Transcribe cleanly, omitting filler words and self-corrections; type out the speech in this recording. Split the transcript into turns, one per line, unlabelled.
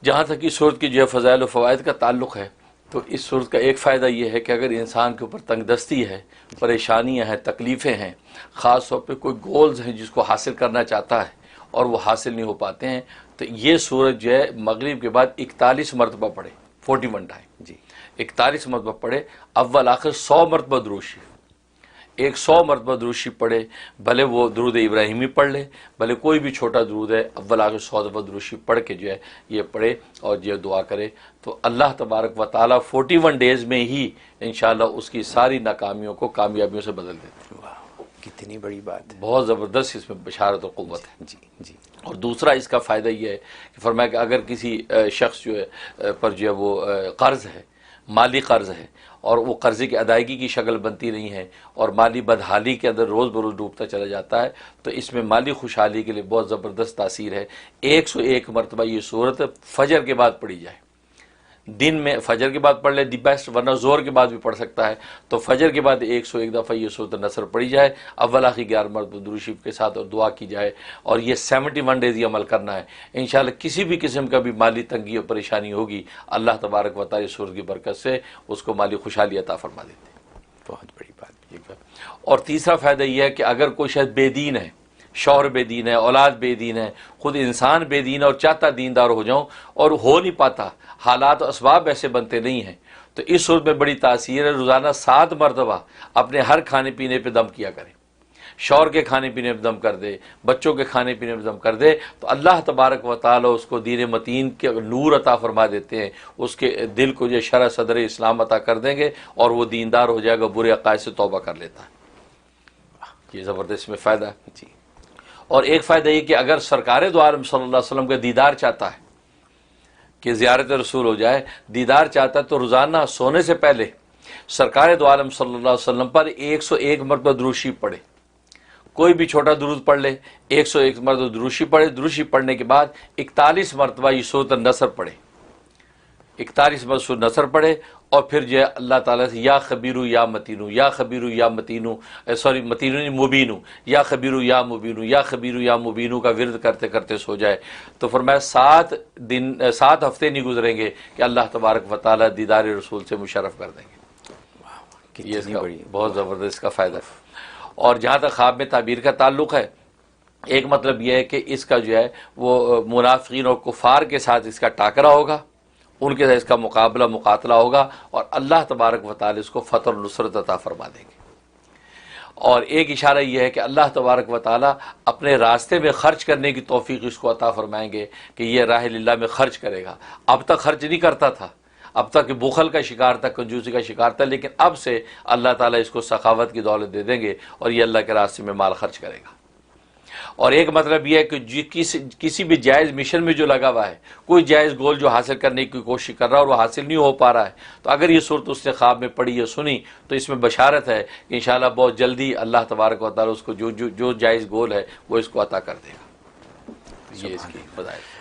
جہاں تک اس صورت کی جو ہے فضائل و فوائد کا تعلق ہے، تو اس صورت کا ایک فائدہ یہ ہے کہ اگر انسان کے اوپر تنگ دستی ہے، پریشانیاں ہیں، تکلیفیں ہیں، خاص طور پہ کوئی گولز ہیں جس کو حاصل کرنا چاہتا ہے اور وہ حاصل نہیں ہو پاتے ہیں، تو یہ سورت جو ہے مغرب کے بعد 41 مرتبہ پڑھے، 41 ٹائم
جی
41 مرتبہ پڑھے، اول آخر 100 مرتبہ درود شریف، 100 مرتبہ درود شریف پڑھے، بھلے وہ درود ابراہیمی پڑھ لے، بھلے کوئی بھی چھوٹا درود ہے، اول آخر 100 دفعہ درود شریف پڑھ کے جو ہے یہ پڑھے اور یہ دعا کرے، تو اللہ تبارک و تعالیٰ 41 ڈیز میں ہی انشاءاللہ اس کی ساری ناکامیوں کو کامیابیوں سے بدل دیتے ہیں۔
واہ، کتنی بڑی بات ہے۔
بہت زبردست اس میں بشارت و قوت ہے۔
جی جی
اور دوسرا اس کا فائدہ یہ ہے کہ فرمایا کہ اگر کسی شخص جو ہے پر جو ہے وہ قرض ہے، مالی قرض ہے، اور وہ قرضے کی ادائیگی کی شکل بنتی نہیں ہے اور مالی بدحالی کے اندر روز بروز ڈوبتا چلا جاتا ہے، تو اس میں مالی خوشحالی کے لیے بہت زبردست تاثیر ہے۔ 101 مرتبہ یہ صورت فجر کے بعد پڑھی جائے، دن میں فجر کے بعد پڑھ لے دی بیسٹ، ورنہ زور کے بعد بھی پڑھ سکتا ہے، تو فجر کے بعد 101 دفعہ یہ صورت نصر پڑھی جائے، اول آخر 11 مرتبہ درود شریف کے ساتھ، اور دعا کی جائے، اور یہ 71 ڈیز یہ عمل کرنا ہے انشاءاللہ۔ کسی بھی قسم کا بھی مالی تنگی اور پریشانی ہوگی، اللہ تبارک و تعالی سورت کی برکت سے اس کو مالی خوشحالی عطا فرما دیتے ہیں۔
بہت بڑی بات۔
اور تیسرا فائدہ یہ ہے کہ اگر کوئی شخص بے دین ہے، شوہر بے دین ہے، اولاد بے دین ہے، خود انسان بے دین ہے اور چاہتا دیندار ہو جاؤں اور ہو نہیں پاتا، حالات و اسباب ایسے بنتے نہیں ہیں، تو اس صورت میں بڑی تاثیر ہے۔ روزانہ 7 مرتبہ اپنے ہر کھانے پینے پہ دم کیا کرے، شوہر کے کھانے پینے پہ دم کر دے، بچوں کے کھانے پینے پہ دم کر دے، تو اللہ تبارک و تعالی اس کو دین متین کے نور عطا فرما دیتے ہیں، اس کے دل کو جو شرح صدر اسلام عطا کر دیں گے اور وہ دیندار ہو جائے گا، برے عقائد سے توبہ کر لیتا ہے۔ یہ زبردست میں فائدہ ہے۔
جی
اور ایک فائدہ یہ کہ اگر سرکار دو عالم صلی اللہ علیہ وسلم کا دیدار چاہتا ہے کہ زیارت رسول ہو جائے، دیدار چاہتا ہے، تو روزانہ سونے سے پہلے سرکار دو عالم صلی اللہ علیہ وسلم پر 101 مرتبہ درود شریف پڑھے، کوئی بھی چھوٹا درود پڑھ لے، 101 مرتبہ درود شریف پڑھے، درود شریف پڑھنے کے بعد 41 مرتبہ یہ سورۃ النصر پڑھے، 41 مرتبہ سورۃ النصر پڑھے، اور پھر جو ہے اللہ تعالیٰ سے یا خبیرو یا متینو، یا خبیرو یا متینو، متینو نہیں مبینو، یا خبیرو یا مبینو، یا خبیرو یا مبینو کا ورد کرتے کرتے سو جائے، تو فرمایا 7 ہفتے نہیں گزریں گے کہ اللہ تبارک و تعالیٰ دیدار رسول سے مشرف کر دیں گے۔ یہ اس
کتنی
کا
بڑی
بہت زبردست اس کا فائدہ ہے۔ اور جہاں تک خواب میں تعبیر کا تعلق ہے، ایک مطلب یہ ہے کہ اس کا جو ہے وہ منافقین اور کفار کے ساتھ اس کا ٹاکرا ہوگا، ان کے ساتھ اس کا مقاتلہ ہوگا، اور اللہ تبارک و تعالی اس کو فتح اور نصرت عطا فرما دیں گے۔ اور ایک اشارہ یہ ہے کہ اللہ تبارک و تعالی اپنے راستے میں خرچ کرنے کی توفیق اس کو عطا فرمائیں گے کہ یہ راہ اللہ میں خرچ کرے گا۔ اب تک خرچ نہیں کرتا تھا، اب تک بخل کا شکار تھا، کنجوسی کا شکار تھا، لیکن اب سے اللہ تعالیٰ اس کو سخاوت کی دولت دے دیں گے اور یہ اللہ کے راستے میں مال خرچ کرے گا۔ اور ایک مطلب یہ ہے کہ کسی بھی جائز مشن میں جو لگا ہوا ہے، کوئی جائز گول جو حاصل کرنے کی کوشش کر رہا ہے اور وہ حاصل نہیں ہو پا رہا ہے، تو اگر یہ صورت اس نے خواب میں پڑھی یا سنی تو اس میں بشارت ہے کہ انشاءاللہ بہت جلدی اللہ تبارک و تعالیٰ اس کو جو جائز گول ہے وہ اس کو عطا کر دے گا۔ یہ اس کی ہدایت ہے۔